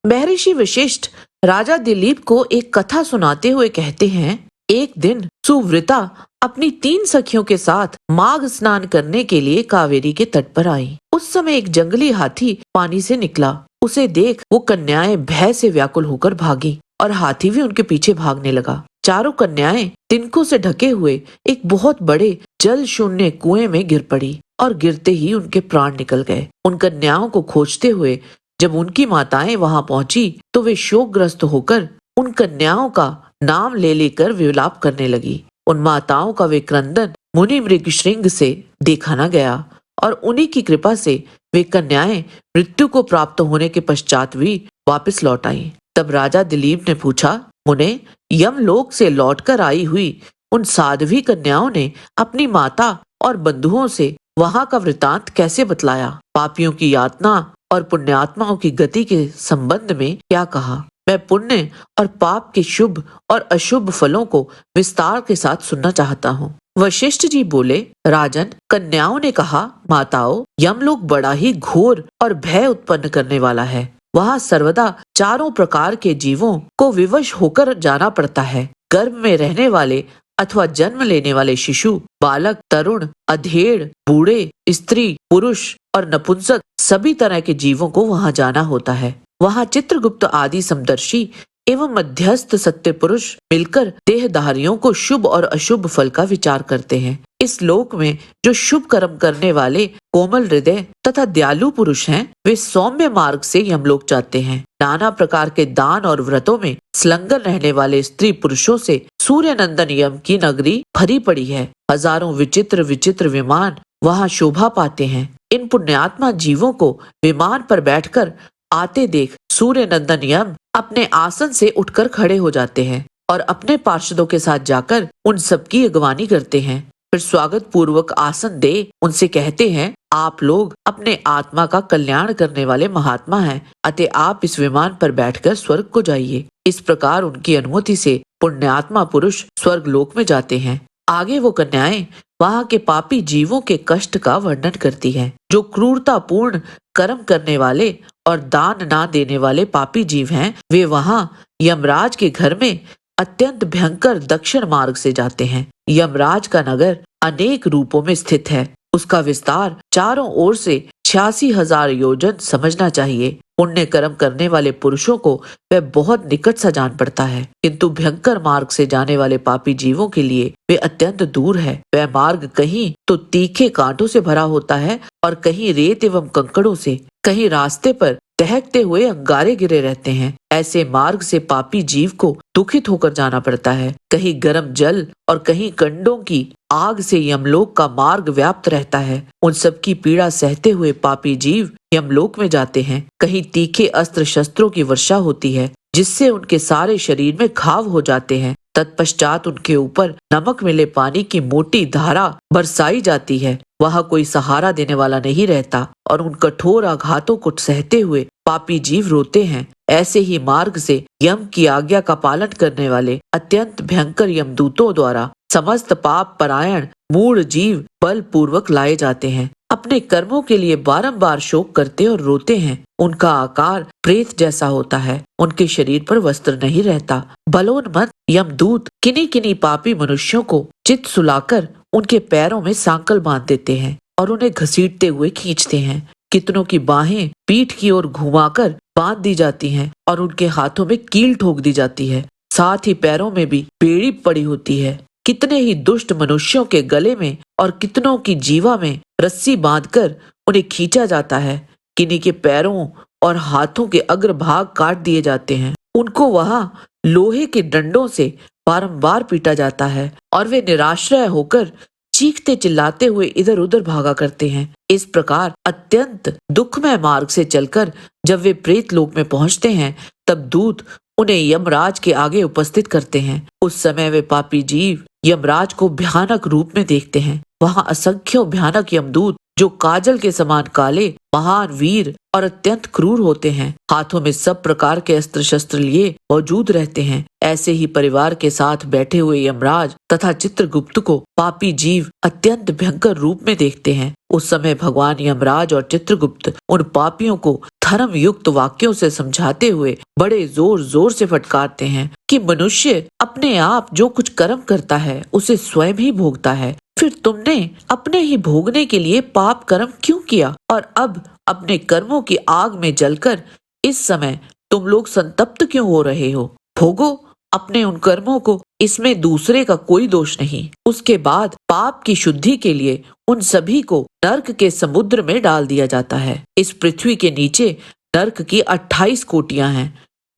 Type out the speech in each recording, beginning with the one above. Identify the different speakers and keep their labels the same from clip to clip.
Speaker 1: महर्षि वशिष्ठ राजा दिलीप को एक कथा सुनाते हुए कहते हैं, एक दिन सुव्रता अपनी 3 सखियों के साथ माघ स्नान करने के लिए कावेरी के तट पर आई। उस समय एक जंगली हाथी पानी से निकला। उसे देख वो कन्याएं भय से व्याकुल होकर भागी और हाथी भी उनके पीछे भागने लगा। चारों कन्याएं तिनकों से ढके हुए एक बहुत बड़े जल शून्य कुएं में गिर पड़ी और गिरते ही उनके प्राण निकल गए। उन कन्याओं को खोजते हुए जब उनकी माताएं वहां पहुंची तो वे शोकग्रस्त होकर उन कन्याओं का नाम ले लेकर विलाप करने लगी। उन माताओं का वे क्रंदन मुनि मृगशृंग से देखा न गया और उन्हीं की कृपा से वे कन्याएं मृत्यु को प्राप्त होने के पश्चात भी वापस लौट आईं। तब राजा दिलीप ने पूछा, मुने, यमलोक से लौटकर आई हुई उन साध्वी कन्याओं ने अपनी माता और बंधुओं से वहां का वृतांत कैसे बतलाया? पापियों की यातना और पुण्यात्माओं की गति के संबंध में क्या कहा? मैं पुण्य और पाप के शुभ और अशुभ फलों को विस्तार के साथ सुनना चाहता हूँ। वशिष्ठ जी बोले, राजन, कन्याओं ने कहा, माताओं, यमलोक बड़ा ही घोर और भय उत्पन्न करने वाला है। वहाँ सर्वदा चारों प्रकार के जीवों को विवश होकर जाना पड़ता है। गर्भ में रहने वाले अथवा जन्म लेने वाले शिशु, बालक, तरुण, अधेड़, बूढ़े, स्त्री, पुरुष और नपुंसक सभी तरह के जीवों को वहाँ जाना होता है। वहाँ चित्रगुप्त आदि समदर्शी एवं मध्यस्थ सत्य पुरुष मिलकर देहधारियों को शुभ और अशुभ फल का विचार करते हैं। इस लोक में जो शुभ कर्म करने वाले कोमल हृदय तथा दयालु पुरुष हैं, वे सौम्य मार्ग से यमलोक जाते हैं। नाना प्रकार के दान और व्रतों में संलग्न रहने वाले स्त्री पुरुषों से सूर्य नंदन यम की नगरी भरी पड़ी है। हजारों विचित्र विचित्र विमान वहाँ शोभा पाते हैं। इन पुण्यात्मा जीवों को विमान पर बैठकर आते देख सूर्य नंदन यम अपने आसन से उठकर खड़े हो जाते हैं और अपने पार्षदों के साथ जाकर उन सबकी अगवानी करते हैं। फिर स्वागत पूर्वक आसन दे उनसे कहते हैं, आप लोग अपने आत्मा का कल्याण करने वाले महात्मा हैं, अतः आप इस विमान पर बैठकर स्वर्ग को जाइए। इस प्रकार उनकी अनुमति से पुण्यात्मा पुरुष स्वर्ग लोक में जाते हैं। आगे वो कन्याएं वहाँ के पापी जीवों के कष्ट का वर्णन करती हैं। जो क्रूरतापूर्ण कर्म करने वाले और दान ना देने वाले पापी जीव हैं, वे वहाँ यमराज के घर में अत्यंत भयंकर दक्षिण मार्ग से जाते हैं। यमराज का नगर अनेक रूपों में स्थित है। उसका विस्तार चारों ओर से 86,000 योजन समझना चाहिए। पुण्य कर्म करने वाले पुरुषों को वह बहुत निकट सा जान पड़ता है, किंतु भयंकर मार्ग से जाने वाले पापी जीवों के लिए वे अत्यंत दूर है। वह मार्ग कहीं तो तीखे कांटों से भरा होता है और कहीं रेत एवं कंकड़ों से, कहीं रास्ते पर दहकते हुए अंगारे गिरे रहते हैं। ऐसे मार्ग से पापी जीव को दुखित होकर जाना पड़ता है। कहीं गर्म जल और कहीं कंडों की आग से यमलोक का मार्ग व्याप्त रहता है। उन सब की पीड़ा सहते हुए पापी जीव यमलोक में जाते हैं। कहीं तीखे अस्त्र शस्त्रों की वर्षा होती है, जिससे उनके सारे शरीर में घाव हो जाते हैं। तत्पश्चात उनके ऊपर नमक मिले पानी की मोटी धारा बरसाई जाती है। वहाँ कोई सहारा देने वाला नहीं रहता और उन कठोर आघातों को सहते हुए पापी जीव रोते हैं। ऐसे ही मार्ग से यम की आज्ञा का पालन करने वाले अत्यंत भयंकर यमदूतों द्वारा समस्त पाप परायण मूढ़ जीव बल पूर्वक लाए जाते हैं। अपने कर्मों के लिए बारंबार शोक करते और रोते हैं। उनका आकार प्रेत जैसा होता है। उनके शरीर पर वस्त्र नहीं रहता। बलोन्मत्त यमदूत किन्हीं किन्हीं पापी मनुष्यों को चित सुलाकर उनके पैरों में सांकल बांध देते हैं और उन्हें घसीटते हुए खींचते हैं। कितनों की बाहें पीठ की ओर घुमाकर बांध दी जाती हैं और उनके हाथों में कील ठोक दी जाती है। साथ ही पैरों में भी बेड़ी पड़ी होती है। कितने ही दुष्ट मनुष्यों के गले में और कितनों की जीवा में रस्सी बांधकर उन्हें खींचा जाता है। किन्हीं के पैरों और हाथों के अग्रभाग काट दिए जाते हैं। उनको वहां लोहे के डंडों से बारंबार पीटा जाता है और वे निराश्रय होकर चीखते चिल्लाते हुए इधर उधर भागा करते हैं। इस प्रकार अत्यंत दुखमय मार्ग से चलकर जब वे प्रेत लोक में पहुंचते हैं, तब दूत उन्हें यमराज के आगे उपस्थित करते हैं। उस समय वे पापी जीव यमराज को भयानक रूप में देखते हैं। वहां असंख्यों भयानक यमदूत जो काजल के समान काले महान वीर और अत्यंत क्रूर होते हैं। हाथों में सब प्रकार के अस्त्र शस्त्र लिए मौजूद रहते हैं। ऐसे ही परिवार के साथ बैठे हुए यमराज तथा चित्रगुप्त को पापी जीव अत्यंत भयंकर रूप में देखते हैं। उस समय भगवान यमराज और चित्रगुप्त उन पापियों को धर्म युक्त वाक्यों से समझाते हुए बड़े जोर जोर से फटकारते हैं कि मनुष्य अपने आप जो कुछ कर्म करता है उसे स्वयं ही भोगता है। फिर तुमने अपने ही भोगने के लिए पाप कर्म क्यों किया, और अब अपने कर्मों की आग में जलकर इस समय तुम लोग संतप्त क्यों हो रहे हो? भोगो अपने उन कर्मों को, इसमें दूसरे का कोई दोष नहीं। उसके बाद पाप की शुद्धि के लिए उन सभी को नर्क के समुद्र में डाल दिया जाता है। इस पृथ्वी के नीचे नर्क की 28 कोटियां हैं।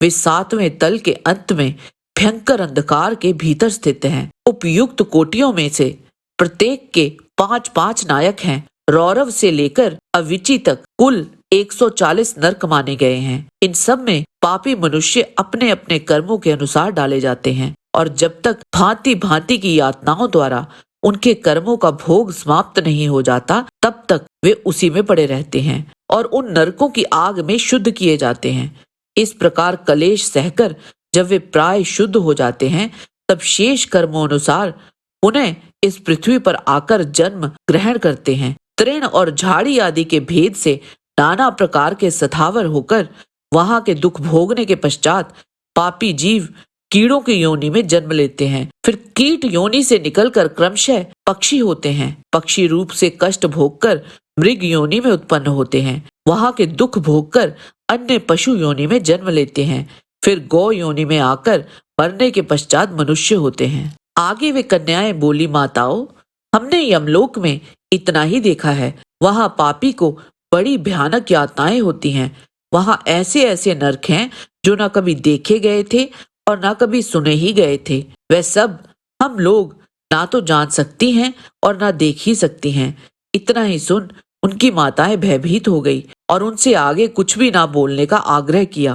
Speaker 1: वे 7वें तल के अंत में भयंकर अंधकार के भीतर स्थित हैं। उपयुक्त कोटियों में से प्रत्येक के 5-5 नायक हैं। रौरव से लेकर अविची तक कुल 140 नर्क माने गए हैं। इन सब में पापी मनुष्य अपने अपने कर्मों के अनुसार डाले जाते हैं और जब तक भांति भांति की यातनाओं द्वारा उनके कर्मों का भोग समाप्त नहीं हो जाता तब तक वे उसी में पड़े रहते हैं और उन नरकों की आग में शुद्ध किए जाते हैं। इस प्रकार कलेश सहकर जब वे प्राय शुद्ध हो जाते हैं तब शेष कर्मों अनुसार पुनः इस पृथ्वी पर आकर जन्म ग्रहण करते हैं। तृण और झाड़ी आदि के भेद से नाना प्रकार के सथावर होकर वहां के दुख भोगने के पश्चात पापी जीव कीड़ों की योनि में जन्म लेते हैं। फिर कीट योनि से निकलकर क्रमशः पक्षी होते हैं। पक्षी रूप से कष्ट भोगकर मृग योनि में उत्पन्न होते हैं। वहां के दुख भोगकर अन्य पशु योनि में जन्म लेते हैं। फिर गौ योनि में आकर मरने के पश्चात मनुष्य होते हैं। आगे वे कन्याएं बोली, माताओं, हमने यमलोक में इतना ही देखा है। वहां पापी को बड़ी भयानक यातनाएं होती हैं। वहां ऐसे ऐसे नरक हैं जो ना कभी देखे गए थे और ना कभी सुने ही गए थे। वह सब हम लोग ना तो जान सकती हैं और ना देख ही सकती हैं। इतना ही सुन उनकी माताएं भयभीत हो गई और उनसे आगे कुछ भी ना बोलने का आग्रह किया।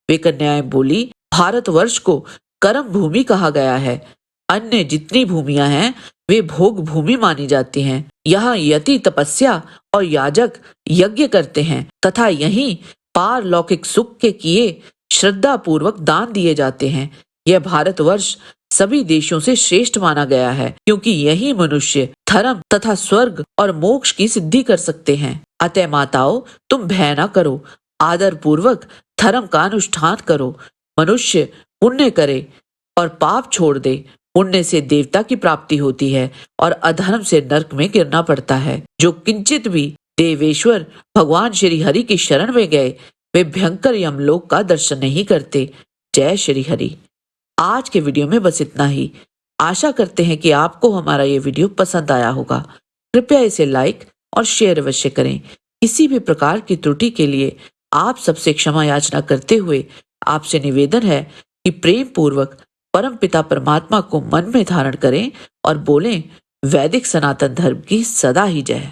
Speaker 1: वे कन्याएं बोली, भारतवर्ष को कर्म भूमि कहा गया है। अन्य जितनी भूमियां हैं वे भोग भूमि मानी जाती हैं। यहाँ यति तपस्या और याजक यज्ञ करते हैं तथा यहीं पारलौकिक सुख के किए श्रद्धा पूर्वक दान दिए जाते हैं। यह भारतवर्ष सभी देशों से श्रेष्ठ माना गया है क्योंकि यही मनुष्य धर्म तथा स्वर्ग और मोक्ष की सिद्धि कर सकते हैं। अतः माताओं, तुम भय न करो, आदर पूर्वक धर्म का अनुष्ठान करो। मनुष्य पुण्य करे और पाप छोड़ दे। पुण्य से देवता की प्राप्ति होती है और अधर्म से नरक में गिरना पड़ता है। जो किंचित भी देवेश्वर भगवान श्री हरि की शरण में गए वे भयंकर यमलोक का दर्शन नहीं करते। जय श्री हरि। आज के वीडियो में बस इतना ही। आशा करते हैं कि आपको हमारा ये वीडियो पसंद आया होगा। कृपया इसे लाइक और शेयर अवश्य करें। किसी भी प्रकार की त्रुटि के लिए आप सबसे क्षमा याचना करते हुए आपसे निवेदन है कि प्रेम पूर्वक परम पिता परमात्मा को मन में धारण करें और बोलें, वैदिक सनातन धर्म की सदा ही जय।